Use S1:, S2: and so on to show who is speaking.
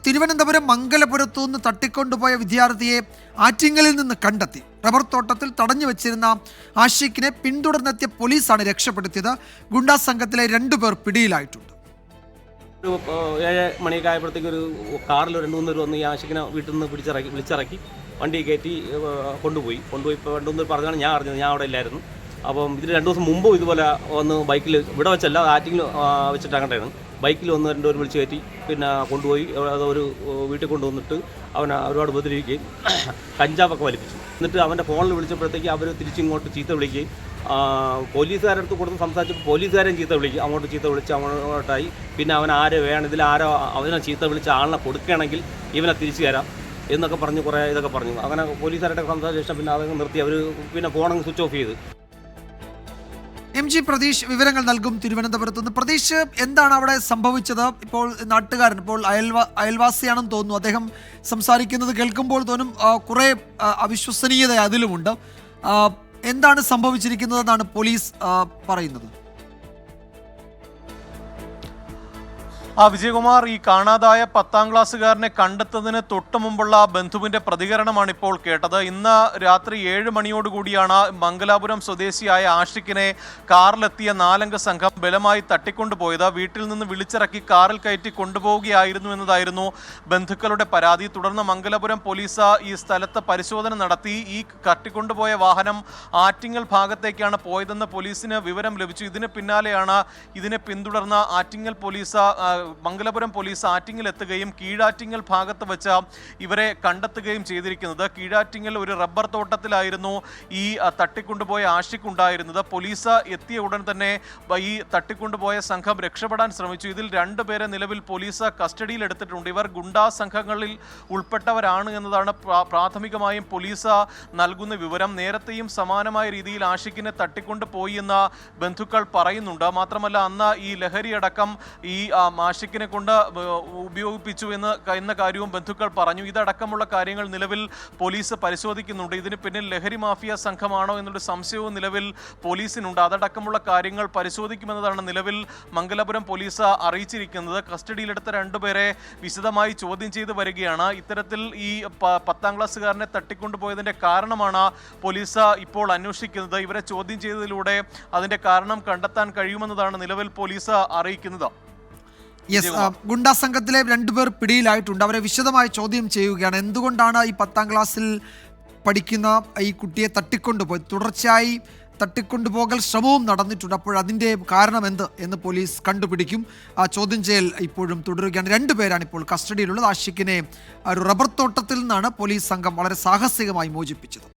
S1: തിരുവനന്തപുരം മംഗലപുരത്തു നിന്ന് തട്ടിക്കൊണ്ടുപോയ വിദ്യാർത്ഥിയെ ആറ്റിങ്ങലിൽ നിന്ന് കണ്ടെത്തി. റബ്ബർ തോട്ടത്തിൽ തടഞ്ഞു വെച്ചിരുന്ന ആഷിഖിനെ പിന്തുടർന്നെത്തിയ പോലീസാണ് രക്ഷപ്പെടുത്തിയത്. ഗുണ്ടാ സംഘത്തിലെ 2 പേർ പിടിയിലായിട്ടുണ്ട്.
S2: ഒരു 7 മണിയൊക്കെ ആയപ്പോഴത്തേക്ക് ഒരു കാറിൽ 2-3 പേർ വന്ന് ഈ ആഷിഖിനെ വീട്ടിൽ നിന്ന് വിളിച്ചിറക്കി വണ്ടി കയറ്റി കൊണ്ടുപോയി. ഇപ്പോൾ 2-3 പേർ പറഞ്ഞാണ് ഞാൻ അറിഞ്ഞത്. ഞാൻ അവിടെ ഇല്ലായിരുന്നു. അപ്പം ഇതിന് 2 ദിവസം മുമ്പും ഇതുപോലെ വന്ന് ബൈക്കിൽ ഇവിടെ വെച്ചല്ല, ആറ്റിങ്ങിൽ വെച്ചിട്ട് അങ്ങോട്ടാണ് ബൈക്കിൽ വന്ന് 2 പേർ വിളിച്ച് കയറ്റി പിന്നെ കൊണ്ടുപോയി അതൊരു വീട്ടിൽ കൊണ്ടുവന്നിട്ട് അവനെ ഒരുപാട് ഉപദ്രവിക്കുകയും കഞ്ചാവൊക്കെ വലിപ്പിച്ചു. എന്നിട്ട് അവൻ്റെ ഫോണിൽ വിളിച്ചപ്പോഴത്തേക്ക് അവർ തിരിച്ചിങ്ങോട്ട് ചീത്ത വിളിക്കുകയും പോലീസുകാരുടെ അടുത്ത് കൊടുത്ത് സംസാരിച്ചപ്പോൾ പോലീസുകാരെയും ചീത്ത വിളിക്കും. അങ്ങോട്ട് ചീത്ത വിളിച്ച് അങ്ങോട്ടായി. പിന്നെ അവൻ ആരെ വേണം, ഇതിലാരോ അവനെ ചീത്ത വിളിച്ച ആളിനെ കൊടുക്കുകയാണെങ്കിൽ ഇവനെ തിരിച്ചു തരാം എന്നൊക്കെ പറഞ്ഞ് കുറേ ഇതൊക്കെ പറഞ്ഞു. അങ്ങനെ പോലീസുകാരുടെ സംസാരിച്ച ശേഷം പിന്നെ അതങ്ങ് നിർത്തി. അവർ പിന്നെ ഫോണങ്ങ് സ്വിച്ച് ഓഫ് ചെയ്ത്.
S1: MG പ്രതീഷ് വിവരങ്ങൾ നൽകും തിരുവനന്തപുരത്ത് നിന്ന്. പ്രതീഷ്, എന്താണ് അവിടെ സംഭവിച്ചത്? ഇപ്പോൾ നാട്ടുകാരൻ, ഇപ്പോൾ അയൽവാസിയാണെന്ന് തോന്നുന്നു, അദ്ദേഹം സംസാരിക്കുന്നത് കേൾക്കുമ്പോൾ തോന്നും കുറേ അവിശ്വസനീയത അതിലുമുണ്ട്. എന്താണ് സംഭവിച്ചിരിക്കുന്നതെന്നാണ് പോലീസ് പറയുന്നത്?
S3: വിജയകുമാർ, ഈ കാണാതായ 10ാം ക്ലാസ്സുകാരനെ കണ്ടെത്തുന്നതിന് തൊട്ടു മുമ്പുള്ള ബന്ധുവിന്റെ പ്രതികരണമാണ് ഇപ്പോൾ കേട്ടത്. ഇന്ന് രാത്രി 7 മണിയോടുകൂടിയാണ് മംഗലാപുരം സ്വദേശിയായ ആഷിഖിനെ കാറിലെത്തിയ 4 അംഗ സംഘം ബലമായി തട്ടിക്കൊണ്ടുപോയത്. വീട്ടിൽ നിന്ന് വിളിച്ചിറക്കി കാറിൽ കയറ്റി കൊണ്ടുപോവുകയായിരുന്നു എന്നതായിരുന്നു ബന്ധുക്കളുടെ പരാതി. തുടർന്ന് മംഗലാപുരം പോലീസ് ഈ സ്ഥലത്ത് പരിശോധന നടത്തി. ഈ തട്ടിക്കൊണ്ടുപോയ വാഹനം ആറ്റിങ്ങൽ ഭാഗത്തേക്കാണ് പോയതെന്ന് പോലീസിന് വിവരം ലഭിച്ചു. ഇതിന് പിന്നാലെയാണ് ഇതിനെ പിന്തുടർന്ന മംഗലപുരം പോലീസ് ആറ്റിങ്ങൽ എത്തുകയും കീഴാറ്റിങ്ങൽ ഭാഗത്ത് വെച്ച് ഇവരെ കണ്ടെത്തുകയും ചെയ്തിരിക്കുന്നത്. കീഴാറ്റിങ്ങൽ ഒരു റബ്ബർ തോട്ടത്തിലായിരുന്നു ഈ തട്ടിക്കൊണ്ടുപോയ ആഷിഖ് ഉണ്ടായിരുന്നത്. പോലീസ് എത്തിയ ഉടൻ തന്നെ ഈ തട്ടിക്കൊണ്ടുപോയ സംഘം രക്ഷപ്പെടാൻ ശ്രമിച്ചു. ഇതിൽ 2 പേരെ നിലവിൽ പോലീസ് കസ്റ്റഡിയിൽ എടുത്തിട്ടുണ്ട്. ഇവർ ഗുണ്ടാ സംഘങ്ങളിൽ ഉൾപ്പെട്ടവരാണ് എന്നതാണ് പ്രാഥമികമായും പോലീസ് നൽകുന്ന വിവരം. നേരത്തെയും സമാനമായ രീതിയിൽ ആഷിഖിനെ തട്ടിക്കൊണ്ടുപോയി എന്ന് ബന്ധുക്കൾ പറയുന്നുണ്ട്. മാത്രമല്ല, അന്ന് ഈ ലഹരിയടക്കം ഈ ആഷിഖിനെ കൊണ്ട് ഉപയോഗിപ്പിച്ചു എന്ന കാര്യവും ബന്ധുക്കൾ പറഞ്ഞു. ഇതടക്കമുള്ള കാര്യങ്ങൾ നിലവിൽ പോലീസ് പരിശോധിക്കുന്നുണ്ട്. ഇതിന് പിന്നിൽ ലഹരി മാഫിയ സംഘമാണോ എന്നൊരു സംശയവും നിലവിൽ പോലീസിനുണ്ട്. അതടക്കമുള്ള കാര്യങ്ങൾ പരിശോധിക്കുമെന്നതാണ് നിലവിൽ മംഗലപുരം പോലീസ് അറിയിച്ചിരിക്കുന്നത്. കസ്റ്റഡിയിലെടുത്ത 2 പേരെ വിശദമായി ചോദ്യം ചെയ്ത് വരികയാണ്. ഇത്തരത്തിൽ ഈ 10ാം ക്ലാസ്സുകാരനെ തട്ടിക്കൊണ്ടുപോയതിന്റെ കാരണമാണ് പോലീസ് ഇപ്പോൾ അന്വേഷിക്കുന്നത്. ഇവരെ ചോദ്യം ചെയ്തതിലൂടെ അതിന്റെ കാരണം കണ്ടെത്താൻ കഴിയുമെന്നതാണ് നിലവിൽ പോലീസ് അറിയിക്കുന്നത്.
S1: ഗുണ്ടാ സംഘത്തിലെ 2 പേർ പിടിയിലായിട്ടുണ്ട്. അവരെ വിശദമായി ചോദ്യം ചെയ്യുകയാണ്. എന്തുകൊണ്ടാണ് ഈ 10ാം ക്ലാസ്സിൽ പഠിക്കുന്ന ഈ കുട്ടിയെ തട്ടിക്കൊണ്ടുപോയി? തുടർച്ചയായി തട്ടിക്കൊണ്ടുപോകൽ ശ്രമവും നടന്നിട്ടുണ്ട്. അപ്പോൾ അതിൻ്റെ കാരണം എന്ത് എന്ന് പോലീസ് കണ്ടുപിടിക്കും. ചോദ്യം ചെയ്യൽ ഇപ്പോഴും തുടരുകയാണ്. 2 പേരാണ് ഇപ്പോൾ കസ്റ്റഡിയിലുള്ളത്. ആഷിഖിനെ ഒരു റബ്ബർ തോട്ടത്തിൽ നിന്നാണ് പോലീസ് സംഘം വളരെ സാഹസികമായി മോചിപ്പിച്ചത്.